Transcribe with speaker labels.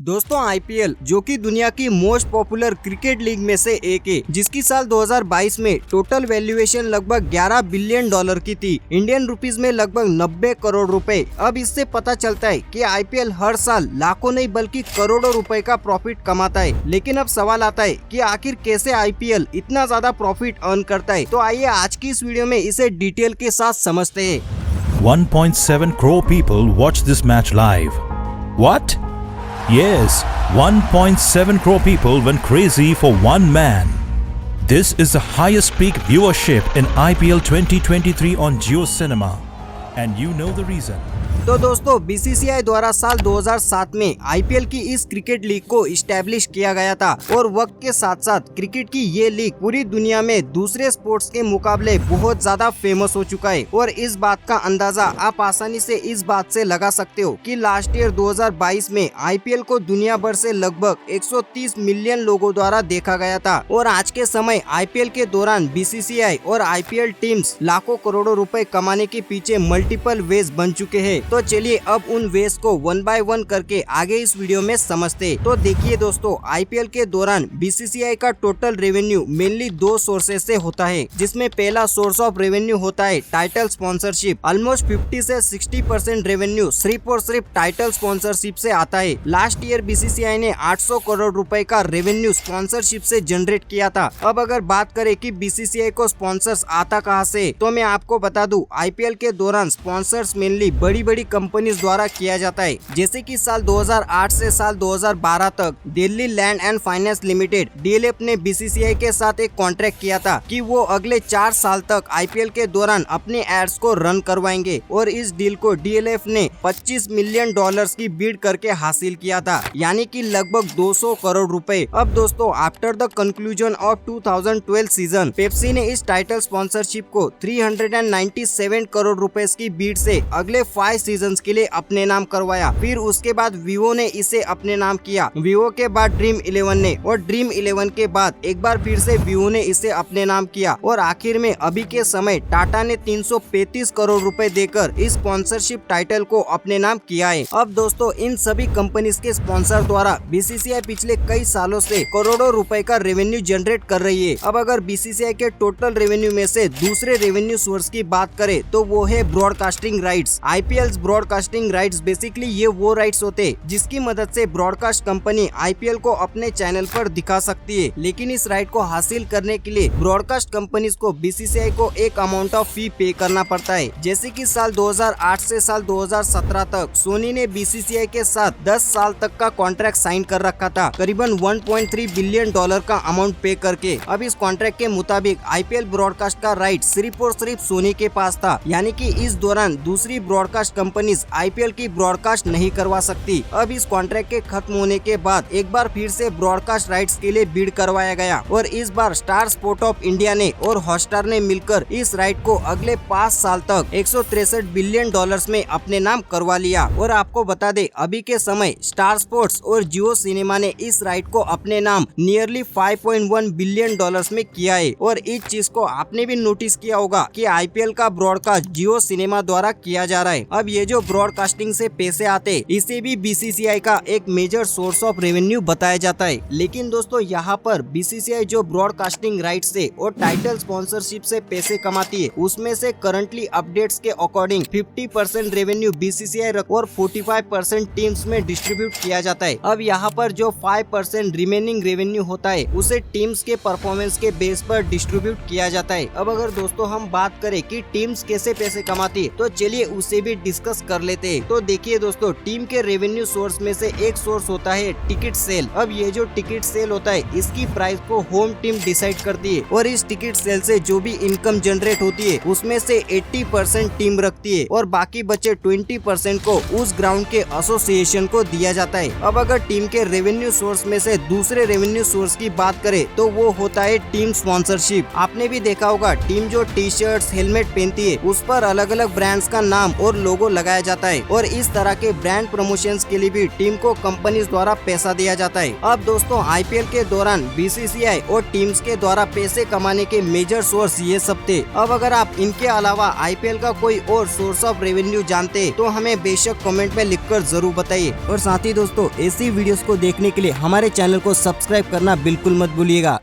Speaker 1: दोस्तों आईपीएल जो कि दुनिया की मोस्ट पॉपुलर क्रिकेट लीग में से एक है, जिसकी साल 2022 में टोटल वैल्यूएशन लगभग 11 बिलियन डॉलर की थी, इंडियन रुपीस में लगभग 90 करोड़ रुपए। अब इससे पता चलता है कि आईपीएल हर साल लाखों नहीं बल्कि करोड़ों रुपए का प्रॉफिट कमाता है। लेकिन अब सवाल आता है कि आखिर कैसे आईपीएल इतना ज्यादा प्रॉफिट अर्न करता है। तो आइए आज की इस वीडियो में इसे डिटेल के साथ समझते हैं।
Speaker 2: 1.7 crore people watched this match live. What? Yes, 1.7 crore people went crazy for one man. This is the highest peak viewership in IPL 2023 on Jio Cinema. And you know the reason.
Speaker 1: तो दोस्तों BCCI द्वारा साल 2007 में IPL की इस cricket league को establish किया गया था और वक्त के साथ साथ क्रिकेट की ये लीग पूरी दुनिया में दूसरे स्पोर्ट्स के मुकाबले बहुत ज्यादा फेमस हो चुका है। और इस बात का अंदाजा आप आसानी से इस बात से लगा सकते हो कि लास्ट ईयर 2022 में आईपीएल को दुनिया भर से लगभग 130 मिलियन लोगों द्वारा देखा गया था। और आज के समय आईपीएल के दौरान बीसीसीआई और आईपीएल टीम्स लाखों करोड़ों रुपए कमाने के पीछे मल्टीपल वेज बन चुके हैं। तो चलिए अब उन वेज को वन बाय वन करके आगे इस वीडियो में समझते। तो देखिए दोस्तों, आईपीएल के दौरान बीसीसीआई का टोटल रेवेन्यू मेनली दो सोर्सेज से होता है, जिसमें पहला सोर्स ऑफ रेवेन्यू होता है टाइटल स्पॉन्सरशिप। ऑलमोस्ट 50 से 60% रेवेन्यू सिर्फ और सिर्फ टाइटल स्पॉन्सरशिप से आता है। लास्ट ईयर बीसीसीआई ने 800 करोड़ रुपए का रेवेन्यू स्पॉन्सरशिप से जनरेट किया था। अब अगर बात करें कि बीसीसीआई को स्पॉन्सर्स आता कहां से, तो मैं आपको बता दूं आईपीएल के दौरान स्पॉन्सर्स मेनली बड़ी कंपनीज द्वारा किया जाता है। जैसे कि साल 2008 से साल 2012 तक Delhi land and finance limited DLF ने बीसीसीआई के साथ एक कॉन्ट्रैक्ट किया था कि वो अगले 4 साल तक आईपीएल के दौरान अपने एड्स को रन करवाएंगे। और इस डील को डीएलएफ ने 25 मिलियन डॉलर्स की बीड करके हासिल किया था, यानी कि लगभग 200 करोड़ रुपए। अब दोस्तों after the conclusion of 2012 season, Pepsi ने इस टाइटल स्पॉन्सरशिप को 397 करोड़ रुपए की बीड से अगले 5 सीजन के लिए अपने नाम करवाया। फिर उसके बाद वीवो ने इसे अपने नाम किया, वीवो के बाद ड्रीम 11 ने, और ड्रीम 11 के बाद एक बार फिर से वीवो ने इसे अपने नाम किया। और आखिर में अभी के समय टाटा ने 335 करोड़ रुपए देकर इस स्पॉन्सरशिप टाइटल को अपने नाम किया है। अब दोस्तों इन सभी कंपनीज के स्पॉन्सर द्वारा बीसीसीआई पिछले कई सालों से करोड़ों रुपए का रेवेन्यू जनरेट कर रही है। अब अगर बीसीसीआई के टोटल रेवेन्यू में से दूसरे रेवेन्यू सोर्स की बात करें तो वो है broadcasting rights. IPL broadcasting rights basically ये वो राइट्स होते हैं जिसकी मदद से ब्रॉडकास्ट कंपनी आईपीएल को अपने चैनल पर दिखा सकती है। लेकिन इस राइट को हासिल करने के लिए ब्रॉडकास्ट कंपनीज को बीसीसीआई को एक अमाउंट ऑफ फी पे करना पड़ता है। जैसे कि साल 2008 से साल 2017 तक सोनी ने बीसीसीआई के साथ 10 साल तक का कॉन्ट्रैक्ट साइन कर रखा था, करीबन 1.3 बिलियन डॉलर का अमाउंट पे करके। अब इस कॉन्ट्रैक्ट के मुताबिक आईपीएल ब्रॉडकास्ट का राइट सिर्फ और सिर्फ सोनी के पास था, यानी कि इस दौरान दूसरी ब्रॉडकास्ट कंपनीज आईपीएल की ब्रॉडकास्ट नहीं करवा सकती। अब इस कॉन्ट्रैक्ट के खत्म होने के बाद एक बार फिर से ब्रॉडकास्ट राइट्स के लिए बिड करवाया गया और इस बार स्टार स्पोर्ट ऑफ इंडिया ने और हॉटस्टार ने मिलकर इस राइट को अगले 5 साल तक 163 बिलियन डॉलर्स में अपने नाम करवा लिया। और आपको बता दे अभी के समय स्टार स्पोर्ट्स और जियो सिनेमा ने इस राइट को अपने नाम नियरली 5.1 बिलियन डॉलर्स में किया है। और इस चीज को आपने भी नोटिस किया होगा कि आईपीएल का ब्रॉडकास्ट जियो सिनेमा द्वारा किया जा रहा है। अब ये जो ब्रॉडकास्टिंग से पैसे आते इसे भी बीसीसीआई का एक मेजर सोर्स ऑफ रेवेन्यू बताया जाता है। लेकिन दोस्तों यहाँ पर बीसीसीआई जो ब्रॉडकास्टिंग राइट से और टाइटल स्पॉन्सरशिप से पैसे कमाती है, उसमें से करंटली अपडेट्स के अकॉर्डिंग 50% रेवेन्यू बीसीसीआई और 45% टीम्स में डिस्ट्रीब्यूट किया जाता है। अब यहाँ पर जो 5% रिमेनिंग रेवेन्यू होता है उसे टीम्स के परफॉर्मेंस के बेस पर डिस्ट्रीब्यूट किया जाता है। अब अगर दोस्तों हम बात करें कि टीम्स कैसे पैसे कमाती है, तो चलिए उसे भी डिस्कस कर लेते हैं। तो देखिए दोस्तों, टीम के रेवेन्यू सोर्स में से एक सोर्स होता है टिकट सेल। अब ये जो टिकट सेल होता है इसकी प्राइस को होम टीम डिसाइड करती है और इस टिकट सेल से जो भी इनकम जनरेट होती है उसमें से 80% टीम रखती है और बाकी बचे 20% को उस ग्राउंड के एसोसिएशन को दिया जाता है। अब अगर टीम के रेवेन्यू सोर्स में से दूसरे रेवेन्यू सोर्स की बात करें तो वो होता है टीम स्पॉन्सरशिप। आपने भी देखा होगा टीम जो टी शर्ट्स हेलमेट पहनती है उस पर अलग अलग ब्रांड्स का नाम और लोगो लगाया जाता है और इस तरह के ब्रांड प्रमोशंस के लिए भी टीम को कंपनीज द्वारा पैसा दिया जाता है। अब दोस्तों आईपीएल के दौरान बीसीसीआई और टीम्स के द्वारा पैसे कमाने के मेजर सोर्स ये सब थे। अब अगर आप इनके अलावा आईपीएल का कोई और सोर्स ऑफ रेवेन्यू जानते तो हमें बेशक कमेंट में लिखकर जरूर बताइए। और साथ ही दोस्तों ऐसी वीडियोस को देखने के लिए हमारे चैनल को सब्सक्राइब करना बिल्कुल मत भूलिएगा।